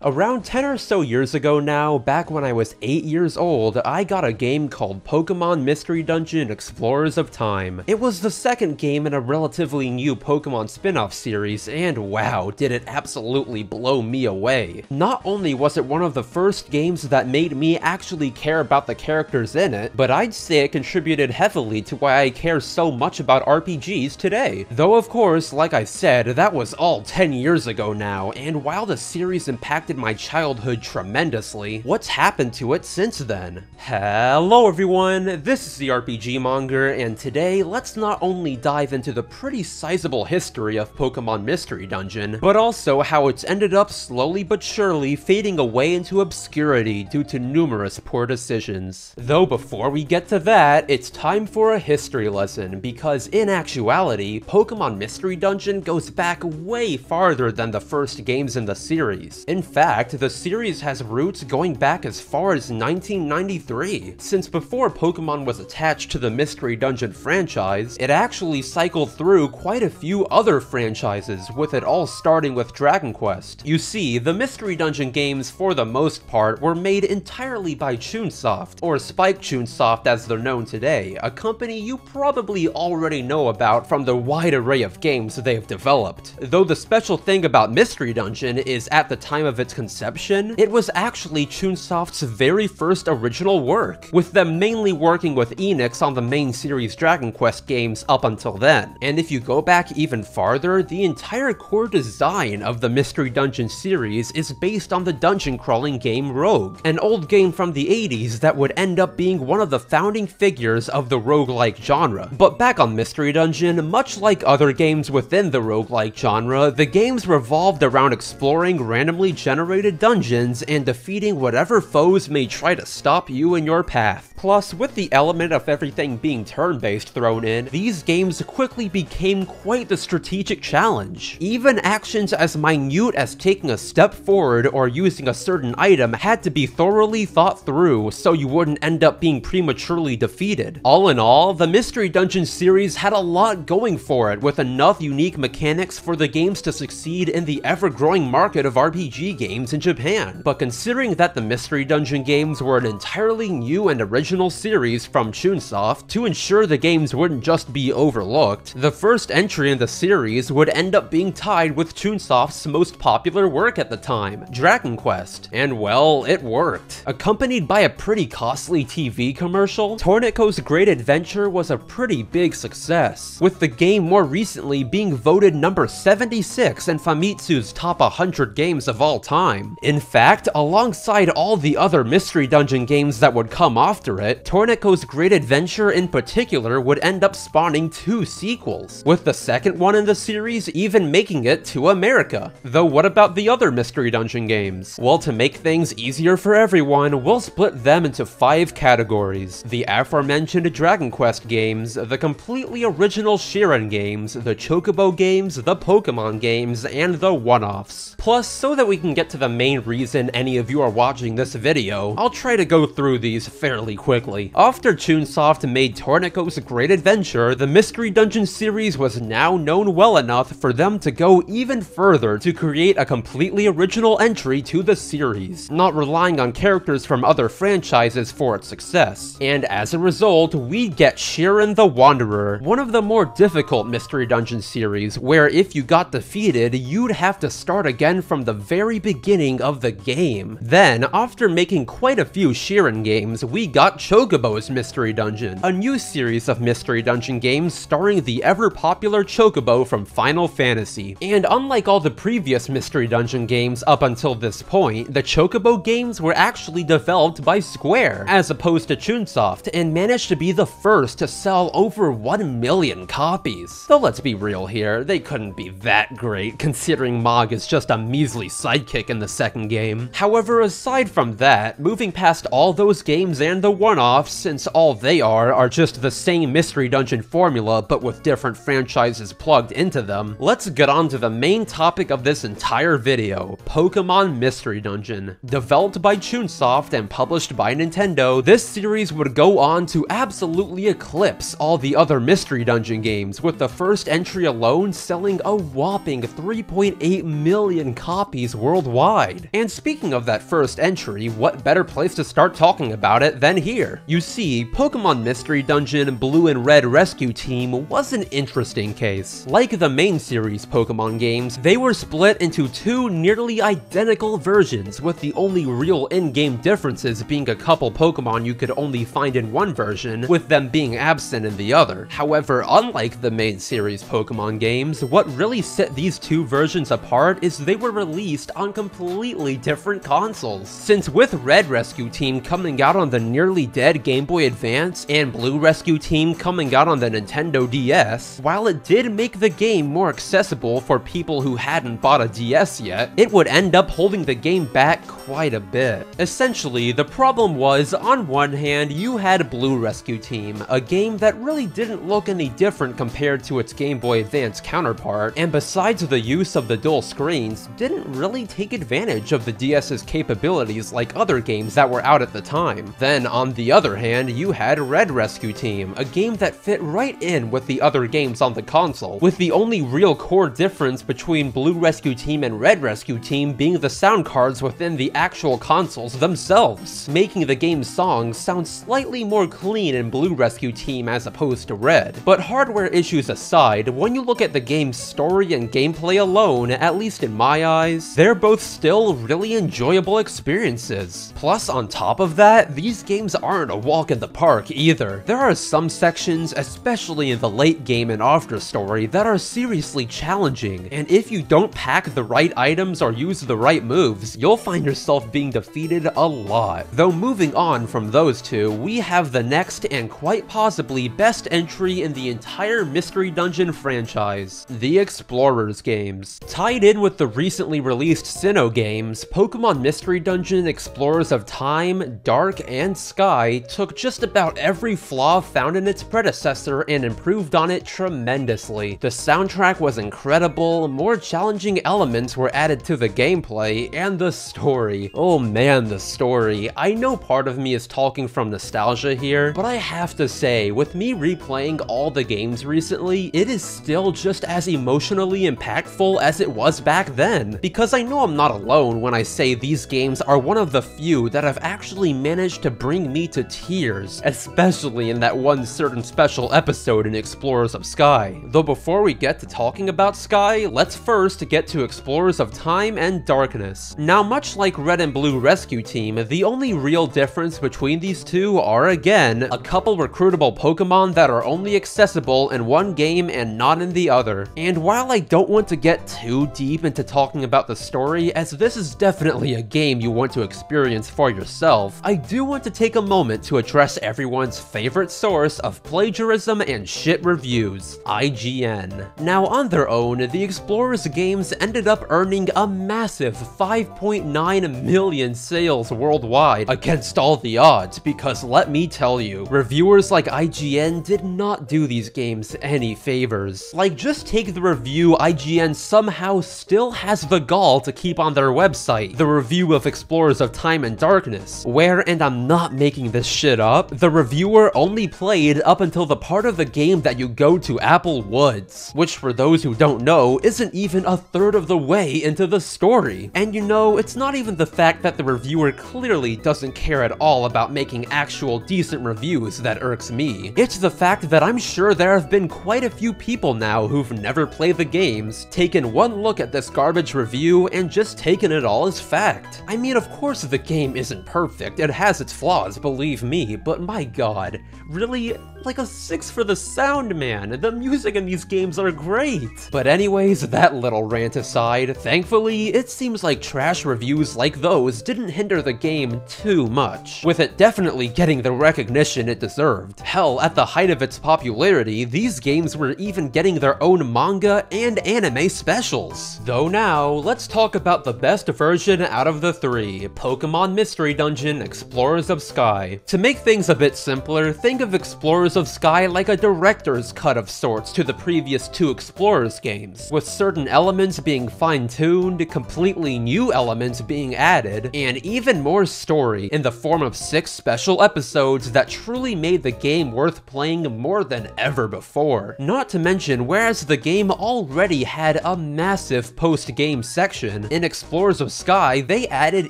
Around 10 or so years ago now, back when I was 8 years old, I got a game called Pokemon Mystery Dungeon Explorers of Time. It was the second game in a relatively new Pokemon spin-off series, and wow, did it absolutely blow me away. Not only was it one of the first games that made me actually care about the characters in it, but I'd say it contributed heavily to why I care so much about RPGs today. Though of course, like I said, that was all 10 years ago now, and while the series impacted my childhood tremendously, what's happened to it since then? Hello everyone, this is the RPG Monger, and today let's not only dive into the pretty sizable history of Pokemon Mystery Dungeon, but also how it's ended up slowly but surely fading away into obscurity due to numerous poor decisions. Though before we get to that, it's time for a history lesson, because in actuality, Pokemon Mystery Dungeon goes back way farther than the first games in the series. In fact, the series has roots going back as far as 1993. Since before Pokemon was attached to the Mystery Dungeon franchise, it actually cycled through quite a few other franchises, with it all starting with Dragon Quest. You see, the Mystery Dungeon games, for the most part, were made entirely by Chunsoft, or Spike Chunsoft as they're known today, a company you probably already know about from the wide array of games they've developed. Though the special thing about Mystery Dungeon is at the time of its conception, it was actually Chunsoft's very first original work, with them mainly working with Enix on the main series Dragon Quest games up until then. And if you go back even farther, the entire core design of the Mystery Dungeon series is based on the dungeon crawling game Rogue, an old game from the 80s that would end up being one of the founding figures of the roguelike genre. But back on Mystery Dungeon, much like other games within the roguelike genre, the games revolved around exploring randomly generated dungeons and defeating whatever foes may try to stop you in your path. Plus, with the element of everything being turn-based thrown in, these games quickly became quite the strategic challenge. Even actions as minute as taking a step forward or using a certain item had to be thoroughly thought through so you wouldn't end up being prematurely defeated. All in all, the Mystery Dungeon series had a lot going for it, with enough unique mechanics for the games to succeed in the ever-growing market of RPG games in Japan. But considering that the Mystery Dungeon games were an entirely new and original series from Chunsoft, to ensure the games wouldn't just be overlooked, the first entry in the series would end up being tied with Chunsoft's most popular work at the time, Dragon Quest. And well, it worked. Accompanied by a pretty costly TV commercial, Tornico's Great Adventure was a pretty big success, with the game more recently being voted number 76 in Famitsu's top 100 games of all time. In fact, alongside all the other Mystery Dungeon games that would come after it, Tornico's Great Adventure in particular would end up spawning 2 sequels, with the second one in the series even making it to America. Though what about the other Mystery Dungeon games? Well, to make things easier for everyone, we'll split them into 5 categories: the aforementioned Dragon Quest games, the completely original Shiren games, the Chocobo games, the Pokemon games, and the one-offs. Plus, so that we can get to the main reason any of you are watching this video, I'll try to go through these fairly quickly. After Chunsoft made Tornico's Great Adventure, the Mystery Dungeon series was now known well enough for them to go even further to create a completely original entry to the series, not relying on characters from other franchises for its success. And as a result, we get Shiren the Wanderer, one of the more difficult Mystery Dungeon series, where if you got defeated, you'd have to start again from the very beginning of the game. Then, after making quite a few Shiren games, we got Chocobo's Mystery Dungeon, a new series of Mystery Dungeon games starring the ever-popular Chocobo from Final Fantasy. And unlike all the previous Mystery Dungeon games up until this point, the Chocobo games were actually developed by Square, as opposed to Chunsoft, and managed to be the first to sell over 1 million copies. Though let's be real here, they couldn't be that great, considering Mog is just a measly sidekick in the second game. However, aside from that, moving past all those games and the one-offs, since all they are just the same Mystery Dungeon formula but with different franchises plugged into them, let's get on to the main topic of this entire video, Pokemon Mystery Dungeon. Developed by Chunsoft and published by Nintendo, this series would go on to absolutely eclipse all the other Mystery Dungeon games, with the first entry alone selling a whopping 3.8 million copies worldwide. worldwide. And speaking of that first entry, what better place to start talking about it than here? You see, Pokemon Mystery Dungeon Blue and Red Rescue Team was an interesting case. Like the main series Pokemon games, they were split into two nearly identical versions, with the only real in-game differences being a couple Pokemon you could only find in one version, with them being absent in the other. However, unlike the main series Pokemon games, what really set these two versions apart is they were released on completely different consoles. Since with Red Rescue Team coming out on the nearly dead Game Boy Advance and Blue Rescue Team coming out on the Nintendo DS, while it did make the game more accessible for people who hadn't bought a DS yet, it would end up holding the game back quite a bit. Essentially, the problem was, on one hand, you had Blue Rescue Team, a game that really didn't look any different compared to its Game Boy Advance counterpart, and besides the use of the dual screens, didn't really take advantage of the DS's capabilities like other games that were out at the time. Then, on the other hand, you had Red Rescue Team, a game that fit right in with the other games on the console, with the only real core difference between Blue Rescue Team and Red Rescue Team being the sound cards within the actual consoles themselves, making the game's songs sound slightly more clean in Blue Rescue Team as opposed to Red. But hardware issues aside, when you look at the game's story and gameplay alone, at least in my eyes, they're both still really enjoyable experiences. Plus, on top of that, these games aren't a walk in the park either. There are some sections, especially in the late game and after story, that are seriously challenging, and if you don't pack the right items or use the right moves, you'll find yourself being defeated a lot. Though moving on from those two, we have the next and quite possibly best entry in the entire Mystery Dungeon franchise, the Explorers games. Tied in with the recently released Sinnoh games, Pokemon Mystery Dungeon Explorers of Time, Dark, and Sky took just about every flaw found in its predecessor and improved on it tremendously. The soundtrack was incredible, more challenging elements were added to the gameplay, and the story. Oh man, the story. I know part of me is talking from nostalgia here, but I have to say, with me replaying all the games recently, it is still just as emotionally impactful as it was back then. Because I know I'm not alone when I say these games are one of the few that have actually managed to bring me to tears, especially in that one certain special episode in Explorers of Sky. Though before we get to talking about Sky, let's first get to Explorers of Time and Darkness. Now, much like Red and Blue Rescue Team, the only real difference between these two are, again, a couple recruitable Pokemon that are only accessible in one game and not in the other. And while I don't want to get too deep into talking about the story, as this is definitely a game you want to experience for yourself, I do want to take a moment to address everyone's favorite source of plagiarism and shit reviews, IGN. Now, on their own, the Explorers games ended up earning a massive 5.9 million sales worldwide against all the odds, because let me tell you, reviewers like IGN did not do these games any favors. Like, just take the review IGN somehow still has the gall to keep on their website, the review of Explorers of Time and Darkness, where, and I'm not making this shit up, the reviewer only played up until the part of the game that you go to Apple Woods, which for those who don't know, isn't even a third of the way into the story. And you know, it's not even the fact that the reviewer clearly doesn't care at all about making actual decent reviews that irks me. It's the fact that I'm sure there have been quite a few people now who've never played the games, taken one look at this garbage review, and just taken it all as fact. I mean, of course the game isn't perfect, it has its flaws, believe me, but my god, really? Like a 6 for the sound, man. The music in these games are great. But anyways, that little rant aside, thankfully, it seems like trash reviews like those didn't hinder the game too much, with it definitely getting the recognition it deserved. Hell, at the height of its popularity, these games were even getting their own manga and anime specials. Though now, let's talk about the best version out of the three, Pokemon Mystery Dungeon Explorers of Sky. To make things a bit simpler, think of Explorers Explorers of Sky like a director's cut of sorts to the previous two Explorers games, with certain elements being fine-tuned, completely new elements being added, and even more story in the form of 6 special episodes that truly made the game worth playing more than ever before. Not to mention, whereas the game already had a massive post-game section, in Explorers of Sky, they added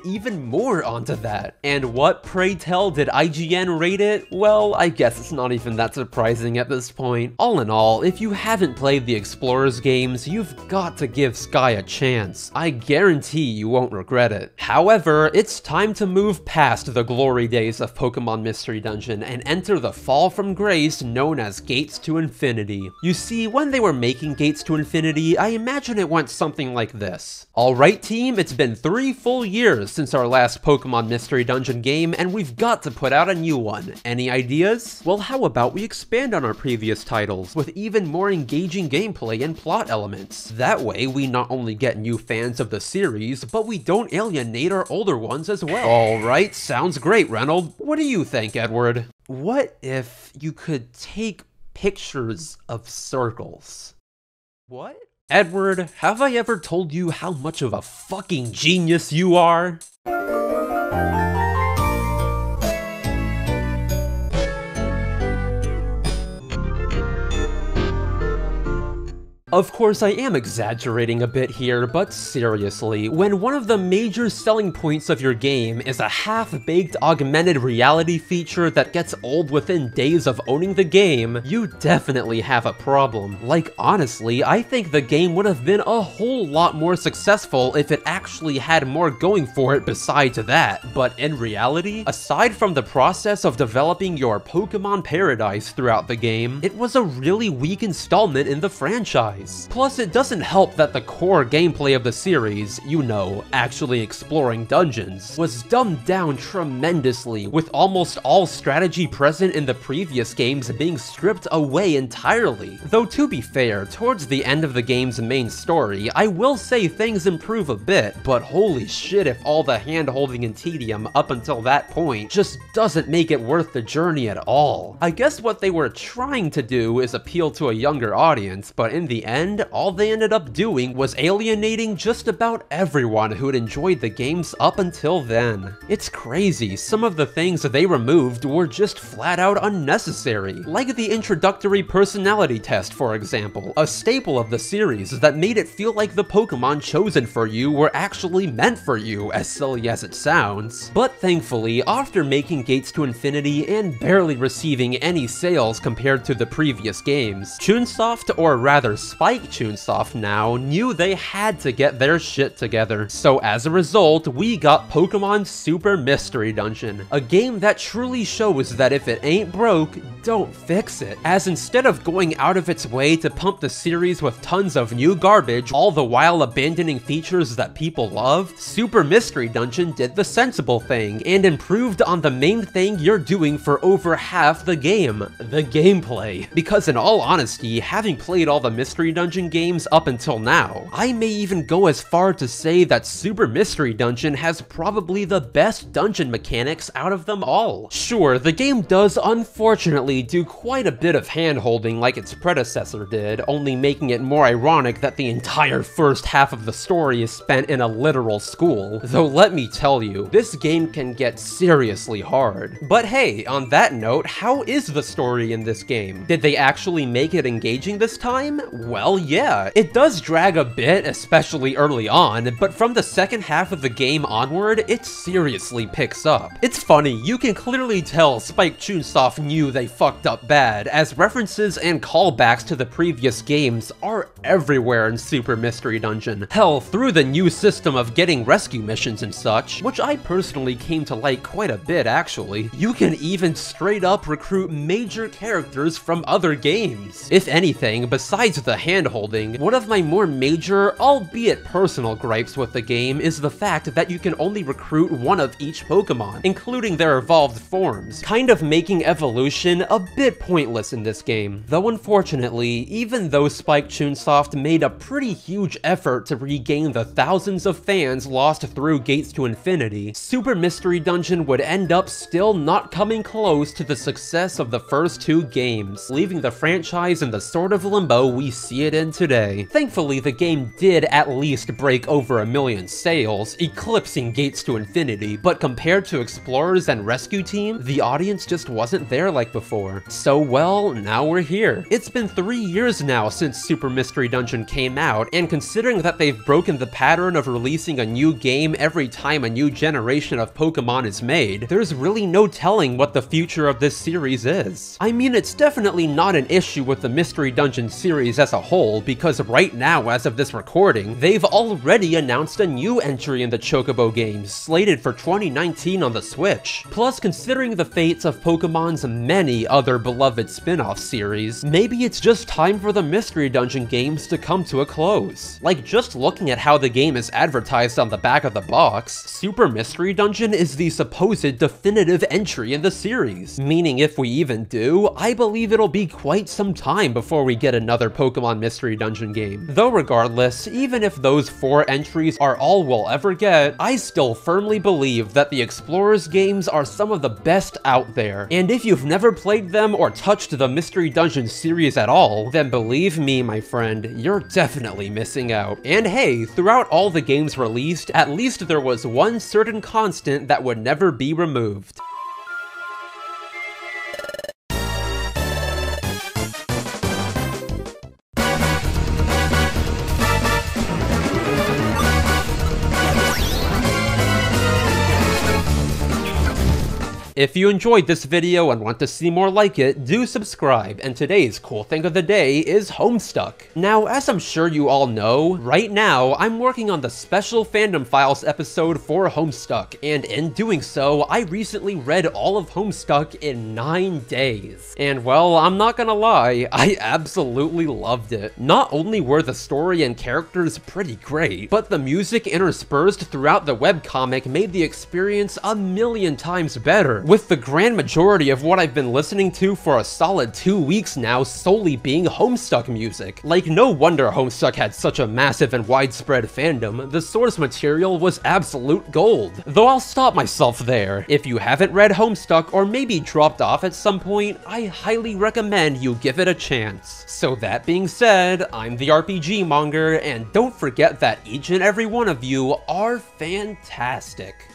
even more onto that. And what, pray tell, did IGN rate it? Well, I guess it's not even that surprising at this point. All in all, if you haven't played the Explorers games, you've got to give Sky a chance. I guarantee you won't regret it. However, it's time to move past the glory days of Pokemon Mystery Dungeon and enter the fall from grace known as Gates to Infinity. You see, when they were making Gates to Infinity, I imagine it went something like this. Alright team, it's been 3 full years since our last Pokemon Mystery Dungeon game, and we've got to put out a new one. Any ideas? Well, how about we expand on our previous titles with even more engaging gameplay and plot elements. That way, we not only get new fans of the series, but we don't alienate our older ones as well. Alright, sounds great, Reynold. What do you think, Edward? What if you could take pictures of circles? What? Edward, have I ever told you how much of a fucking genius you are? Of course, I am exaggerating a bit here, but seriously, when one of the major selling points of your game is a half-baked augmented reality feature that gets old within days of owning the game, you definitely have a problem. Like, honestly, I think the game would have been a whole lot more successful if it actually had more going for it besides that. But in reality, aside from the process of developing your Pokemon paradise throughout the game, it was a really weak installment in the franchise. Plus, it doesn't help that the core gameplay of the series, you know, actually exploring dungeons, was dumbed down tremendously, with almost all strategy present in the previous games being stripped away entirely. Though to be fair, towards the end of the game's main story, I will say things improve a bit, but holy shit if all the hand-holding and tedium up until that point just doesn't make it worth the journey at all. I guess what they were trying to do is appeal to a younger audience, but in the end, all they ended up doing was alienating just about everyone who'd enjoyed the games up until then. It's crazy, some of the things they removed were just flat out unnecessary, like the introductory personality test, for example, a staple of the series that made it feel like the Pokemon chosen for you were actually meant for you, as silly as it sounds. But thankfully, after making Gates to Infinity and barely receiving any sales compared to the previous games, Chunsoft, or rather Spike Chunsoft now, knew they had to get their shit together. So as a result, we got Pokemon Super Mystery Dungeon, a game that truly shows that if it ain't broke, don't fix it. As instead of going out of its way to pump the series with tons of new garbage, all the while abandoning features that people loved, Super Mystery Dungeon did the sensible thing and improved on the main thing you're doing for over half the game, the gameplay. Because in all honesty, having played all the Mystery Dungeon games up until now, I may even go as far to say that Super Mystery Dungeon has probably the best dungeon mechanics out of them all. Sure, the game does unfortunately do quite a bit of hand-holding like its predecessor did, only making it more ironic that the entire first half of the story is spent in a literal school. Though let me tell you, this game can get seriously hard. But hey, on that note, how is the story in this game? Did they actually make it engaging this time? Well, yeah, it does drag a bit, especially early on, but from the second half of the game onward, it seriously picks up. It's funny, you can clearly tell Spike Chunsoft knew they fucked up bad, as references and callbacks to the previous games are everywhere in Super Mystery Dungeon. Hell, through the new system of getting rescue missions and such, which I personally came to like quite a bit actually, you can even straight up recruit major characters from other games. If anything, besides the hand-holding, one of my more major, albeit personal gripes with the game is the fact that you can only recruit one of each Pokemon, including their evolved forms, kind of making evolution a bit pointless in this game. Though unfortunately, even though Spike Chunsoft made a pretty huge effort to regain the thousands of fans lost through Gates to Infinity, Super Mystery Dungeon would end up still not coming close to the success of the first two games, leaving the franchise in the sort of limbo we see it in today. Thankfully, the game did at least break over 1 million sales, eclipsing Gates to Infinity, but compared to Explorers and Rescue Team, the audience just wasn't there like before. So well, now we're here. It's been 3 years now since Super Mystery Dungeon came out, and considering that they've broken the pattern of releasing a new game every time a new generation of Pokemon is made, there's really no telling what the future of this series is. I mean, it's definitely not an issue with the Mystery Dungeon series as a whole, because right now, as of this recording, they've already announced a new entry in the Chocobo games, slated for 2019 on the Switch. Plus, considering the fates of Pokemon's many other beloved spin-off series, maybe it's just time for the Mystery Dungeon games to come to a close. Like, just looking at how the game is advertised on the back of the box, Super Mystery Dungeon is the supposed definitive entry in the series, meaning if we even do, I believe it'll be quite some time before we get another Pokemon Mystery Dungeon game. Though regardless, even if those 4 entries are all we'll ever get, I still firmly believe that the Explorers games are some of the best out there, and if you've never played them or touched the Mystery Dungeon series at all, then believe me, my friend, you're definitely missing out. And hey, throughout all the games released, at least there was one certain constant that would never be removed. If you enjoyed this video and want to see more like it, do subscribe, and today's cool thing of the day is Homestuck. Now, as I'm sure you all know, right now, I'm working on the special Fandom Files episode for Homestuck, and in doing so, I recently read all of Homestuck in 9 days. And well, I'm not gonna lie, I absolutely loved it. Not only were the story and characters pretty great, but the music interspersed throughout the webcomic made the experience a million times better, with the grand majority of what I've been listening to for a solid 2 weeks now solely being Homestuck music. Like, no wonder Homestuck had such a massive and widespread fandom. The source material was absolute gold. Though I'll stop myself there. If you haven't read Homestuck or maybe dropped off at some point, I highly recommend you give it a chance. So that being said, I'm the RPG Monger, and don't forget that each and every one of you are fantastic.